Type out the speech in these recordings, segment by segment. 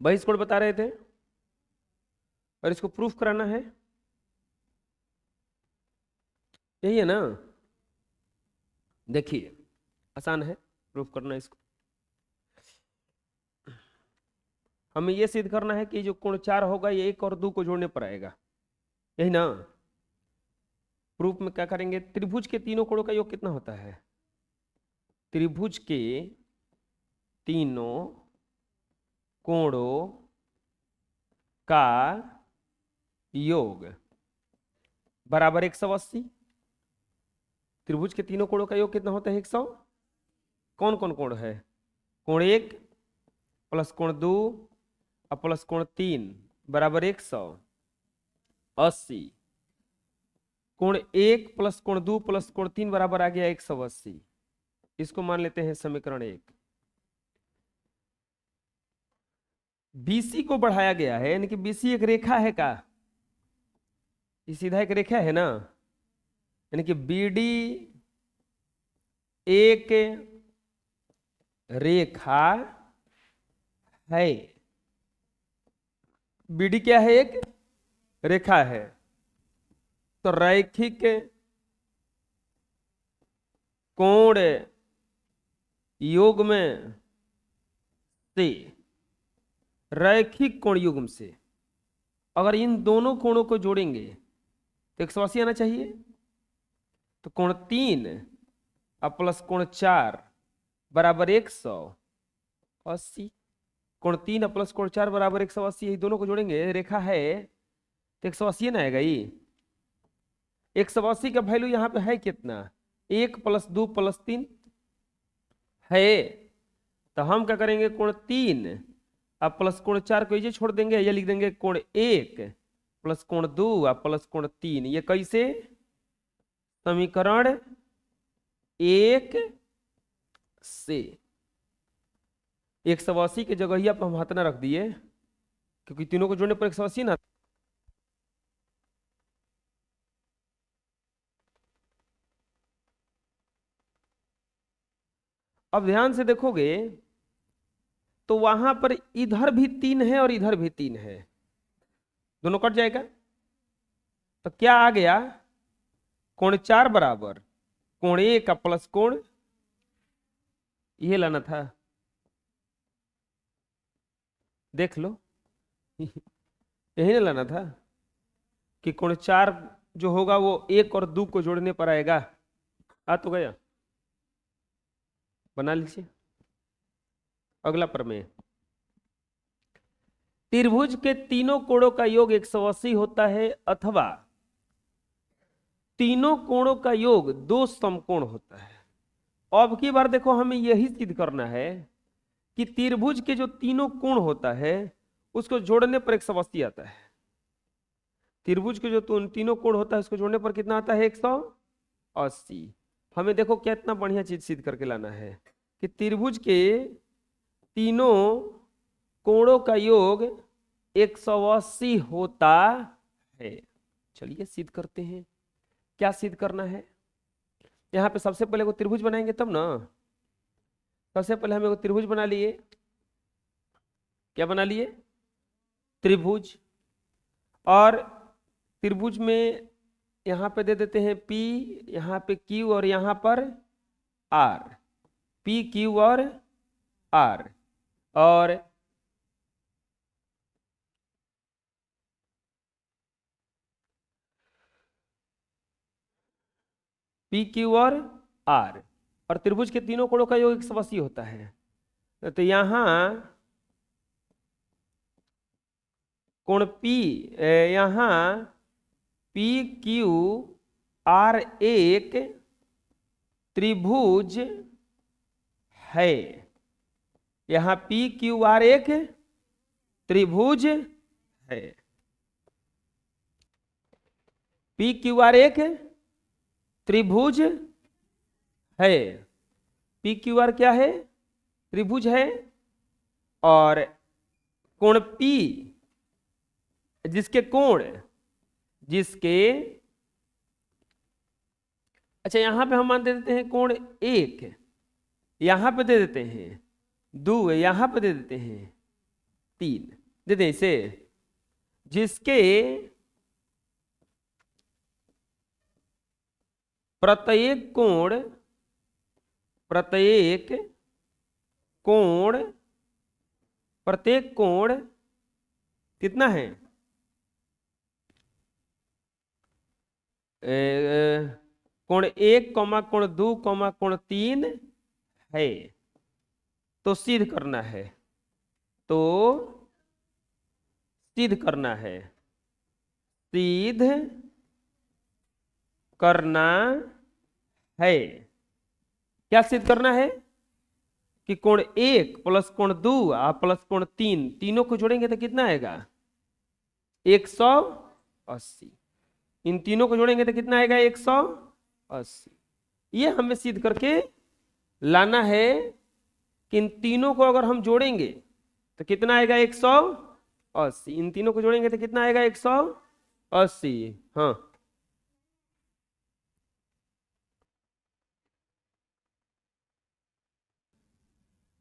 22 कोण बता रहे थे और इसको प्रूफ कराना है, यही है ना। देखिए आसान है प्रूफ करना इसको। हमें यह सिद्ध करना है कि जो कोण 4 होगा ये 1 और 2 को जोड़ने पर आएगा, यही ना। प्रूफ में क्या करेंगे, त्रिभुज के तीनों कोणों का योग कितना होता है, त्रिभुज के तीनों कोणों का योग बराबर 180। त्रिभुज के तीनों कोणों का योग कितना होता है, 100। कौन कौन कोण है, कोण 1 प्लस कोण 2 और प्लस कोण 3 बराबर 180। कोण 1 प्लस कोण 2 प्लस कोण 3 बराबर आ गया 180। इसको मान लेते हैं समीकरण 1। BC को बढ़ाया गया है, यानी कि BC एक रेखा है का, ये सीधा एक रेखा है ना, यानी कि BD एक रेखा है। BD क्या है, एक रेखा है। तो रैखिक कोण योग में से, रैखिक कोण युग्म से अगर इन दोनों कोणों को जोड़ेंगे तो 180 आना चाहिए। तो कोण 3 और प्लस कोण 4 बराबर 180। कोण 3 और प्लस कोण 4 बराबर 180, यही दोनों को जोड़ेंगे, रेखा है तो 180 ना आएगा। ये 180 का वैल्यू यहाँ पे है कितना, 1 प्लस 2 प्लस 3 है। तो हम क्या करेंगे, कोण 3 अब प्लस कोण 4 को ये छोड़ देंगे, ये लिख देंगे कोण 1 प्लस कोण 2 और प्लस कोण 3। ये कैसे, समीकरण 1 से 180 के जगह पर हम हाथ ना रख दिए, क्योंकि तीनों को जोड़ने पर 180 ना। अब ध्यान से देखोगे तो वहां पर इधर भी 3 है और इधर भी 3 है, दोनों कट जाएगा। तो क्या आ गया, कोण 4 बराबर कोण 1 का प्लस कोण, ये लाना था, देख लो यही ना लाना था कि कोण 4 जो होगा वो 1 और 2 को जोड़ने पर आएगा। आ तो गया, बना लीजिए। अगला प्रमेय, त्रिभुज के तीनों कोणों का योग 180 होता है अथवा तीनों कोणों का योग 2 समकोण होता है। अब की बार देखो हमें यही सिद्ध करना है कि त्रिभुज के जो तीनों कोण होता है उसको जोड़ने पर 180 आता है। त्रिभुज के जो तीनों कोण होता है उसको जोड़ने पर कितना आता है, 180। हमें देखो क्या इतना बढ़िया चीज सिद्ध करके लाना है कि त्रिभुज के तीनों कोणों का योग 180 होता है। चलिए सिद्ध करते हैं। क्या सिद्ध करना है, यहाँ पे सबसे पहले को त्रिभुज बनाएंगे तब ना। सबसे पहले हम एक त्रिभुज बना लिए, क्या बना लिए, त्रिभुज। और त्रिभुज में यहाँ पे दे देते हैं P, यहाँ पे Q और यहाँ पर R, P Q और R। और P Q और R, और त्रिभुज के तीनों कोणों का योग 180 होता है। तो यहाँ कोण P, यहाँ P Q R एक त्रिभुज है। यहाँ P Q R एक त्रिभुज है। P Q R एक त्रिभुज है। P Q R क्या है, त्रिभुज है। और कोण P, जिसके कोण, जिसके, अच्छा यहां पे हम मान दे देते हैं कोण 1, यहां पे दे देते हैं 2, यहां पे दे देते हैं 3 दे दें इसे, जिसके प्रत्येक कोण प्रत्येक कोण कितना है, कोण 1, कोण 2, कोण 3 है, तो सिद्ध करना है, तो सिद्ध करना है, सिद्ध करना है। क्या सिद्ध करना है कि कोण 1 प्लस कोण 2 प्लस कोण 3, तीनों को जोड़ेंगे तो कितना आएगा 180। इन तीनों को जोड़ेंगे तो कितना आएगा 180। ये हमें सिद्ध करके लाना है कि इन तीनों को अगर हम जोड़ेंगे तो कितना आएगा 180। इन तीनों को जोड़ेंगे तो कितना आएगा 180। हाँ,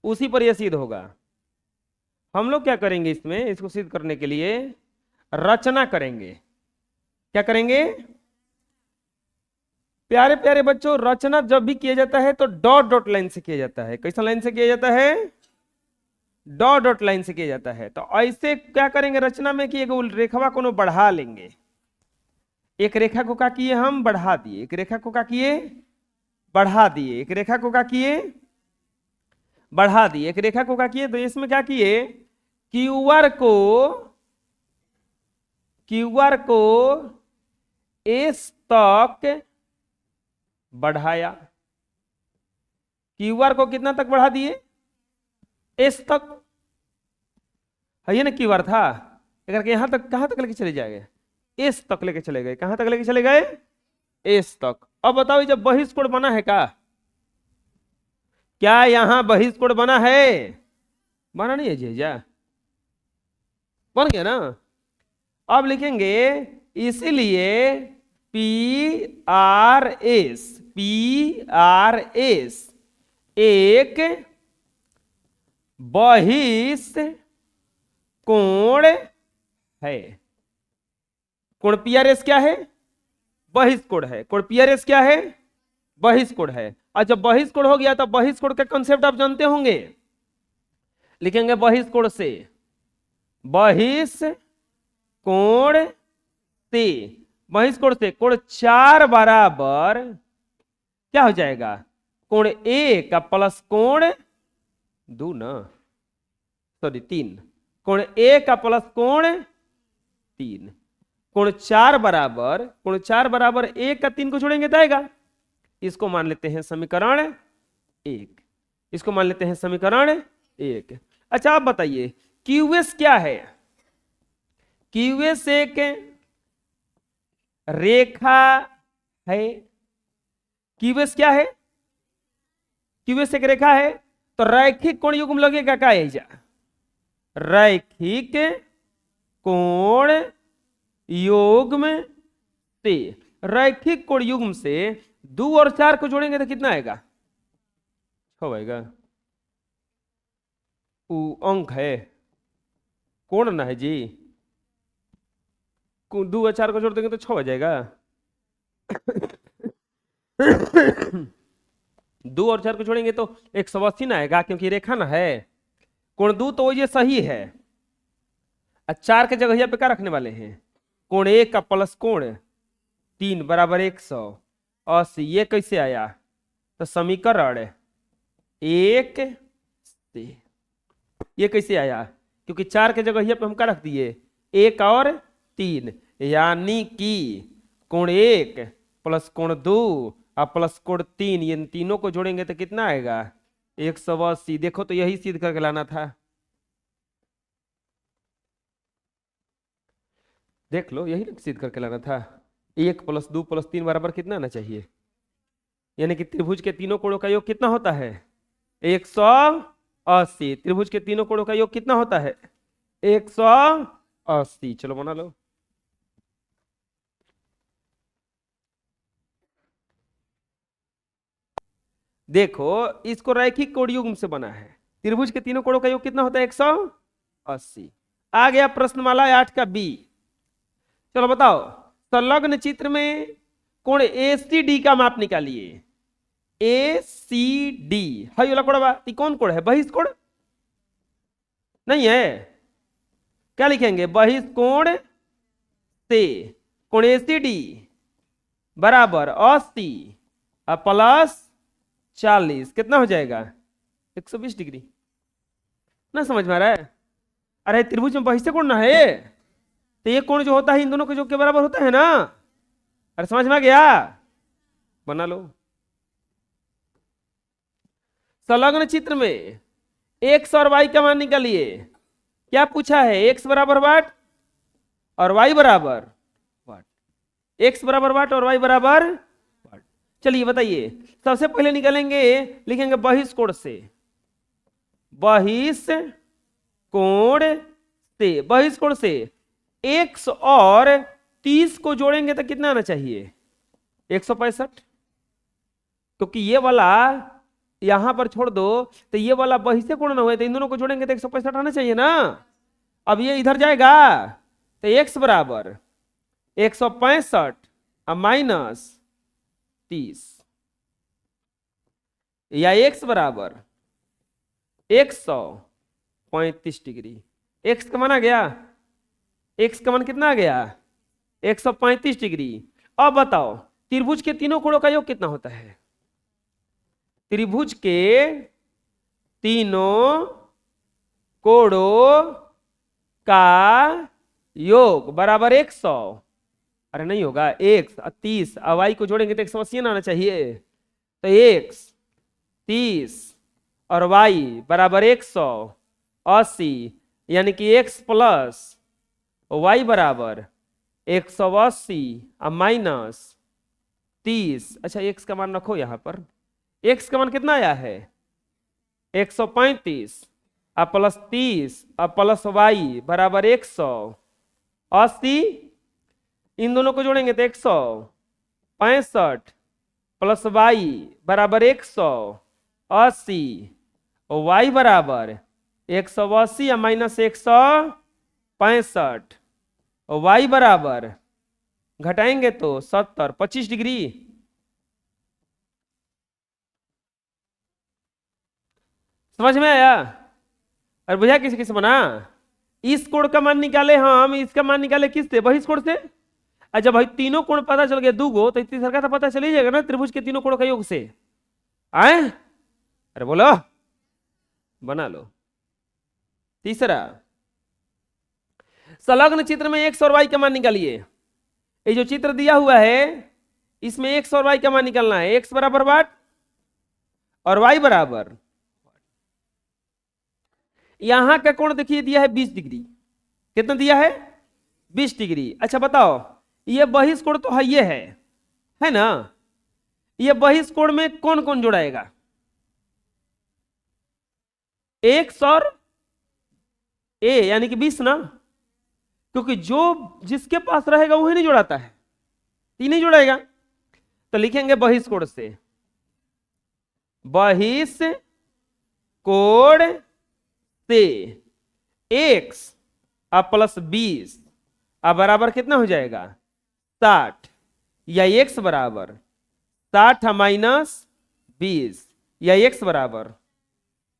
उसी पर यह सिद्ध होगा। हम लोग क्या करेंगे, इसमें इसको सिद्ध करने के लिए रचना करेंगे। क्या करेंगे प्यारे प्यारे बच्चों, रचना जब भी किया जाता है तो डॉट डॉट लाइन से किया जाता है। कैसा लाइन से किया जाता है, डॉट डॉट लाइन से किया जाता है। तो ऐसे क्या करेंगे रचना में कि एक रेखा को बढ़ा लेंगे। एक रेखा को क्या किए हम, बढ़ा दिए। एक रेखा को क्या किए, बढ़ा दिए। एक रेखा को क्या किए, बढ़ा दिए। एक रेखा को क्या किए, तो इसमें क्या किए, क्यूआर को एस तक बढ़ाया। क्यूआर को कितना तक बढ़ा दिए, एस तक है ये ना क्यूआर था, अगर यहां तक कहां तक लेके चले जाएंगे, एस तक लेके चले गए। कहां तक लेके चले गए, एस तक। अब बताओ जब बहिष्कोण बना है क्या यहां बहिष्कोण बना है, बना नहीं है जीजा, बन गया ना। अब लिखेंगे इसीलिए PRS एक बहिष्कोण है। कोण PRS क्या है, बहिष्कोण है। कोण PRS क्या है, बहिष्कोण है। और जब बहिष्कोण हो गया तो बहिष्कोण का कंसेप्ट आप जानते होंगे। लिखेंगे बहिष्कोण से, बहिष्कोण से कोण 4 बराबर क्या हो जाएगा, कोण 1 प्लस कोण 2 ना, सॉरी 3, कोण 1 प्लस कोण 3। कोण 4 बराबर 1 का 3 को जोड़ेंगे तो आएगा। इसको मान लेते हैं समीकरण 1। इसको मान लेते हैं समीकरण 1। अच्छा आप बताइए क्यूएस क्या है, क्यूएस एक रेखा है। क्यूएस क्या है, क्यूएस एक रेखा है। तो रैखिक कोण युग्म लगेगा क्या ऐसा, रैखिक कोण युग्म से, रैखिक कोण युग्म से 2 और 4 को जोड़ेंगे तो कितना आएगा, 6 आएगा। अंक है, कोण ना है जी, 2 और 4 को जोड़ देंगे तो 6 आ जाएगा। 2 और 4 को जोड़ेंगे तो 180 ना आएगा, क्योंकि रेखा ना है। कोण 2 तो ये सही है। 4 के जगह पे क्या रखने वाले हैं, कोण 1 का प्लस कोण 3 बराबर 180। ये कैसे आया, तो समीकरण 1 से ये कैसे आया, क्योंकि 4 के जगह पे हम क्या रख दिए 1 और 3, यानी कि कोण 1 प्लस कोण 2 और प्लस कोण 3, ये तीनों को जोड़ेंगे तो कितना आएगा 180। देखो तो यही सिद्ध करके लाना था, देख लो यही सिद्ध करके लाना था। 1 प्लस 2 प्लस 3 बराबर कितना आना चाहिए, यानी कि त्रिभुज के तीनों कोणों का योग कितना होता है 180। त्रिभुज के तीनों कोणों का योग कितना होता है 180। चलो बना लो। देखो इसको रैखिक कोण युग्म से बना है। त्रिभुज के तीनों कोणों का योग कितना होता है 180। 80। आ गया प्रश्नमाला 8 का बी। चलो बताओ, संलग्न चित्र में कोण ACD का माप निकालिए। ACD है वाला कोण बा, कौन कोण है? बहिष्कोण नहीं है? क्या लिखेंगे? बहिष्कोण से कोण ACD बराबर 80 प्लस 40 कितना हो जाएगा? 120 डिग्री। ना समझ में आ रहा है? अरे त्रिभुज में बहिष्य कोण ना है, तो ये कोण जो होता है इन दोनों के योग के बराबर होता है ना। अरे समझ में आ गया? बना लो। संलग्न चित्र में x और y का मान निकालिए। क्या पूछा है? x बराबर वाट और y बराबर वाट। x बराबर वाट और y बराबर वाट। चलिए बताइए, सबसे पहले निकालेंगे, लिखेंगे बहिष्कोण से। बहिष्कोण से, बहिष्कोण से x और 30 को जोड़ेंगे तो कितना आना चाहिए? 165। क्योंकि ये वाला यहां पर छोड़ दो तो ये वाला बहिष्य कोण ना हुए, तो इन दोनों को जोड़ेंगे तो 165 आना चाहिए ना। अब ये इधर जाएगा तो x बराबर 165 माइनस 30 या x बराबर 135 डिग्री। x का मान आ गया, x का मान कितना आ गया? 135 डिग्री। अब बताओ त्रिभुज के तीनों कोणों का योग कितना होता है? त्रिभुज के तीनों कोणों का योग बराबर 100। अरे नहीं होगा, 130 y को जोड़ेंगे तो 180 आना चाहिए। तो x 30 और y बराबर 180, यानी कि x प्लस y बराबर 180 माइनस 30। अच्छा x का मान रखो यहां पर। x का मान कितना आया है? 135 प्लस 30 प्लस y बराबर 180। इन दोनों को जोड़ेंगे तो 165 प्लस y बराबर 180, y बराबर 180 माइनस 165, y बराबर घटाएंगे तो 70, 25 डिग्री। समझ में आया? और बुझा किसी किसी बना? इस कोण का मान निकाले हम, इसका मान निकाले किससे? बहिष्कोण से। अच्छा भाई तीनों कोण पता चल गया दूगो, तो इतनी सरकार तो पता चल ही जाएगा ना त्रिभुज के तीनों कोणों का योग से। आए? अरे बोलो, बना लो। तीसरा, संलग्न चित्र में x और y का मान निकालिए। ये जो चित्र दिया हुआ है इसमें x और y का मान निकालना है। x बराबर वाट और y बराबर, यहां का कोण देखिए दिया है 20 डिग्री। कितना दिया है? 20 डिग्री। अच्छा बताओ, ये बहिष्कोण तो है, ये है ना? ये बहिष्कोण में कौन कौन जोड़ाएगा? x और a यानी कि 20 ना, क्योंकि जो जिसके पास रहेगा वही नहीं जोड़ाता है, ये नहीं जोड़ाएगा। तो लिखेंगे बहिष्कोण से, बहिष्कोण से x प्लस 20 बराबर कितना हो जाएगा? 60, या x बराबर 60 माइनस 20, या x बराबर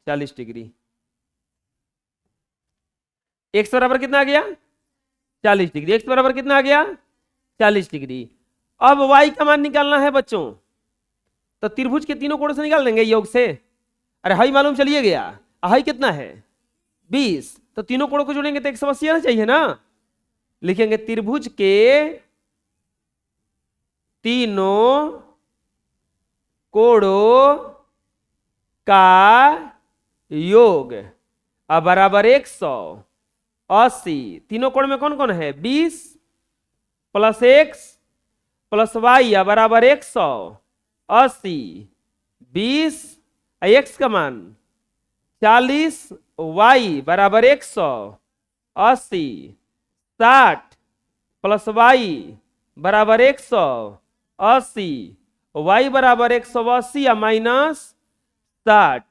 40 डिग्री। x बराबर कितना आ गया? 40 डिग्री। x बराबर कितना आ गया? 40 डिग्री। अब y का मान निकालना है बच्चों, तो त्रिभुज के तीनों कोण से निकाल देंगे योग से। अरे हाई मालूम चलिए गया, हाई कितना है? 20, तो तीनों कोणों को जोड़ेंगे तो 180 आना चाहिए ना। लिखेंगे त्रिभुज के तीनों कोणों का योग बराबर 180। तीनों कोण में कौन कौन है? 20 प्लस x प्लस y बराबर 180। 20 x का मान 40, y बराबर 180। 60 प्लस y बराबर 180, y बराबर 180 माइनस 60,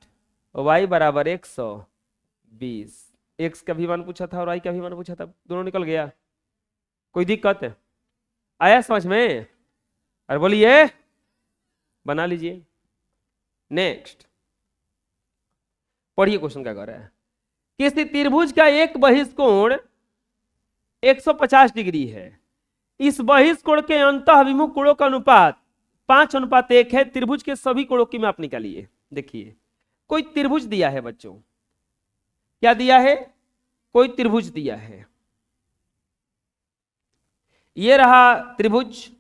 y बराबर 120। एक्स का भी मान पूछा था और आई का भी मान पूछा था, दोनों निकल गया। कोई दिक्कत है? आया समझ में? अरे बोलिए, बना लीजिए। नेक्स्ट पढ़िए, क्वेश्चन क्या कर रहा है। किसी त्रिभुज का एक बहिष्कोण 150 डिग्री है। इस बहिष्कोण के अंतःअभिमुख कोणों का अनुपात 5:1 है। त्रिभुज के सभी कोणों की माप निकालिए। देखिए, कोई त्रिभुज दिया है बच्चों, क्या दिया है? कोई त्रिभुज दिया है। ये रहा त्रिभुज,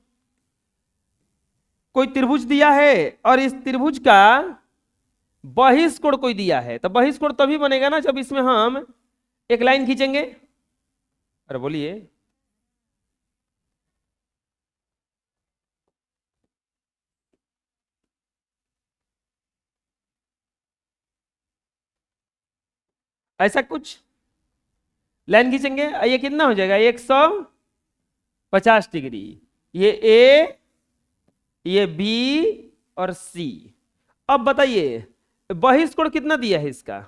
कोई त्रिभुज दिया है और इस त्रिभुज का बहिष्कोण कोई दिया है। तो बहिष्कोण तभी बनेगा ना जब इसमें हम एक लाइन खींचेंगे। अरे बोलिए, ऐसा कुछ लाइन खींचेंगे, ये कितना हो जाएगा? 150 डिग्री। ये ए, ये बी और सी। अब बताइए बहिष्कोण कितना दिया है इसका?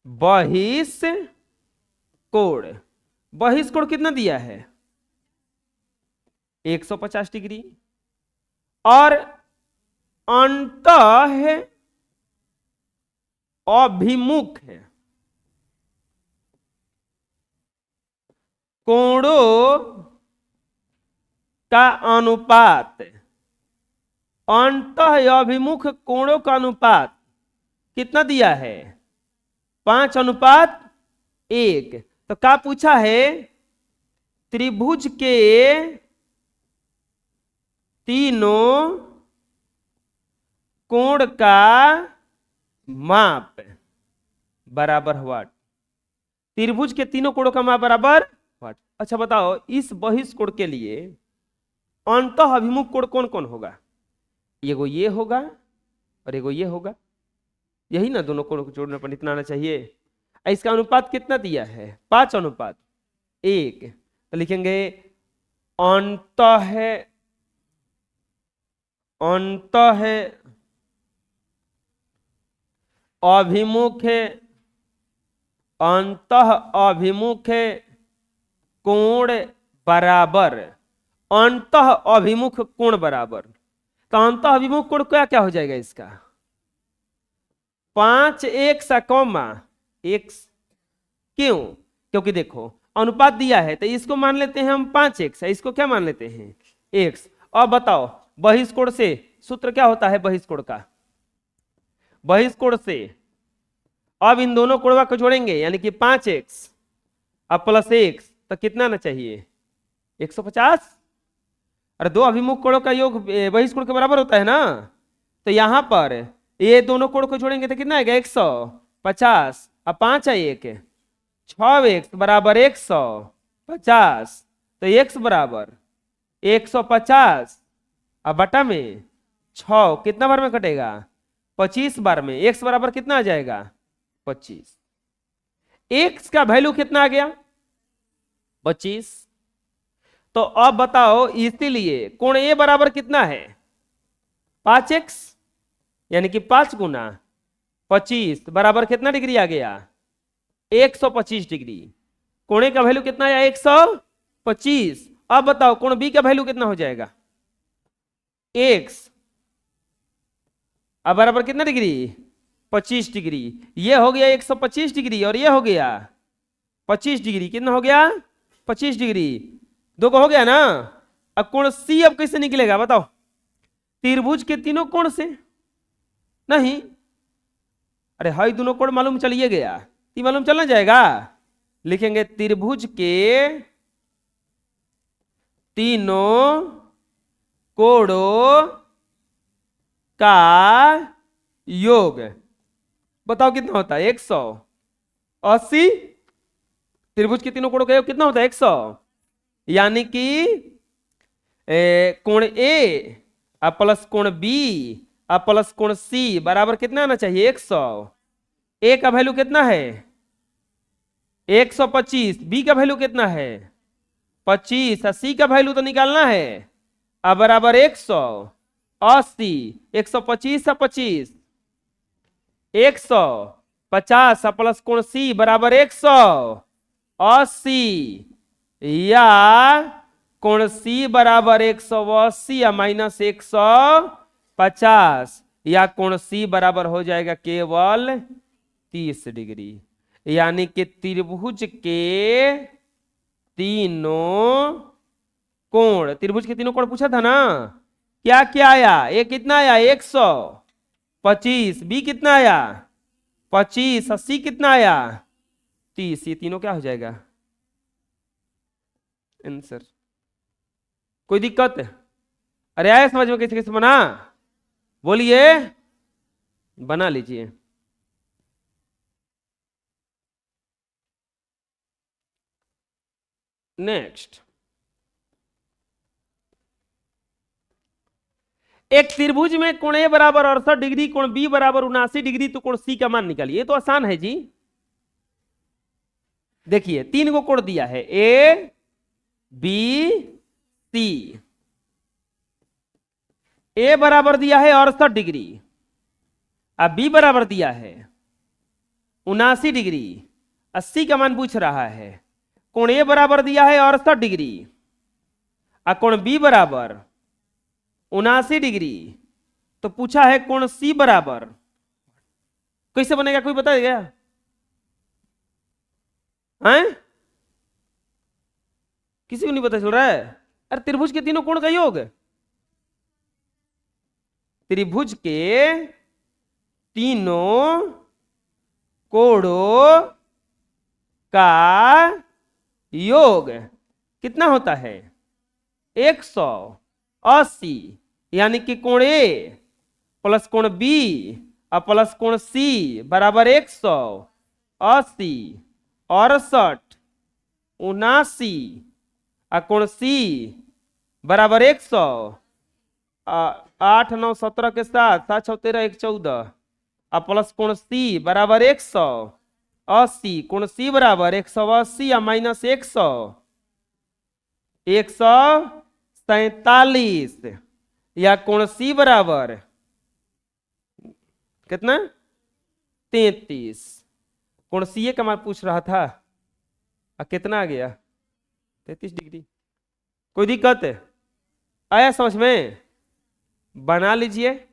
बहिष्कोण, बहिष्कोण कितना दिया है? 150 डिग्री। और अंतः अभिमुख है कोणों का अनुपात, अंतः अभिमुख कोणों का अनुपात कितना दिया है? 5:1। तो क्या पूछा है? त्रिभुज के तीनों कोण का माप बराबर व्हाट? त्रिभुज के तीनों कोणों का माप बराबर व्हाट? अच्छा बताओ, इस बहिष्कोण के लिए अंतः अभिमुख कोण कौन कौन होगा? एगो ये होगा और एगो ये होगा, यही ना? दोनों कोणों को जोड़ने पर इतना आना चाहिए। इसका अनुपात कितना दिया है? 5:1। तो लिखेंगे अंतः अभिमुख, अंतः अभिमुख कोण बराबर अंतः अभिमुख कोण बराबर। तो अंतः अभिमुख कोण क्या क्या हो जाएगा इसका? 5x comma x। क्यों? क्योंकि देखो अनुपात दिया है तो इसको मान लेते हैं हम 5x, इसको क्या मान लेते हैं? x। अब बताओ बहिष्कोण से सूत्र क्या होता है? बहिष्कोण का, बहिष्कोण से अब इन दोनों कोणों को जोड़ेंगे यानी कि 5x अब प्लस x, तो कितना आना चाहिए? 150। अरे दो अभिमुख कोणों का योग बहिष्कोण के बराबर होता है ना। तो यहां पर ये दोनों कोण को जोड़ेंगे तो कितना आएगा? 150। अब 5 है 1, 6x बराबर 150। तो x बराबर 150 अब बटा में 6 कितना बार में कटेगा? 25 बार में। x बराबर कितना आ जाएगा? 25। x का वैल्यू कितना आ गया? 25। तो अब बताओ इसीलिए कोण ए बराबर कितना है? 5x, यानी कि 5 गुना 25 बराबर कितना डिग्री आ गया? 125 डिग्री। कोणे का वैल्यू कितना आया? 125। अब बताओ कोण बी का वैल्यू कितना हो जाएगा? x अब बराबर कितना डिग्री? 25 डिग्री। ये हो गया 125 डिग्री और ये हो गया 25 डिग्री। कितना हो गया? 25 डिग्री। दो को हो गया ना। अब कोण सी अब कैसे निकलेगा बताओ? त्रिभुज के तीनों कोण से नहीं। अरे हाई दोनों कोण मालूम चलिए गया, ये मालूम चलना जाएगा। लिखेंगे त्रिभुज के तीनों कोणों का योग बताओ कितना होता है? 180। त्रिभुज के तीनों कोणों का योग कितना होता है? 100। यानी कि कोण ए अब प्लस कोण बी अब प्लस कोण सी बराबर कितना आना चाहिए? 100। ए का वैल्यू कितना है? 125। बी का वैल्यू कितना है? 25। और सी का वैल्यू तो निकालना है। अब बराबर 180। 125 और 25 150 प्लस कोण सी बराबर 180, या कोण सी बराबर 180 या माइनस 150, या कोण सी बराबर हो जाएगा केवल 30 डिग्री। यानी कि त्रिभुज के तीनों कोण, त्रिभुज के तीनों कोण पूछा था ना, क्या क्या आया, ए कितना आया 125, बी कितना आया 25, 80 कितना आया 30, ये तीनों क्या हो जाएगा आंसर। कोई दिक्कत? अरे आया समझ में कैसे कैसे बना, बोलिए, बना लीजिए। नेक्स्ट, एक त्रिभुज में कोण ए बराबर 68 डिग्री, कोण बी बराबर 79 डिग्री, तो कोण सी का मान निकालिए। ये तो आसान है जी। देखिए 3 को कोण दिया है, ए बी सी। ए बराबर दिया है 68 डिग्री, अब बी बराबर दिया है 79 डिग्री, 80 का मान पूछ रहा है। कोण ए बराबर दिया है 68 डिग्री, और कोण बी बराबर 79 डिग्री, तो पूछा है कोण सी बराबर, कैसे बनेगा कोई बताएगा? हैं? किसी को नहीं पता चल रहा है? अरे त्रिभुज के तीनों कोण का योग, त्रिभुज के तीनों कोणों का योग कितना होता है 180, यानी कि कोण ए प्लस कोण बी और प्लस कोण सी बराबर 180, 68, 79, और कोण सी बराबर 100, 8 9 17 के साथ 7 6 13 1 14, और प्लस कोण सी बराबर 180, कोण सी बराबर 180 या माइनस 100, 147, या कोण सी बराबर कितना 33। कोण सी का मान पूछ रहा था, कितना आ गया 33 डिग्री। कोई दिक्कत है? आया समझ में? बना लीजिए।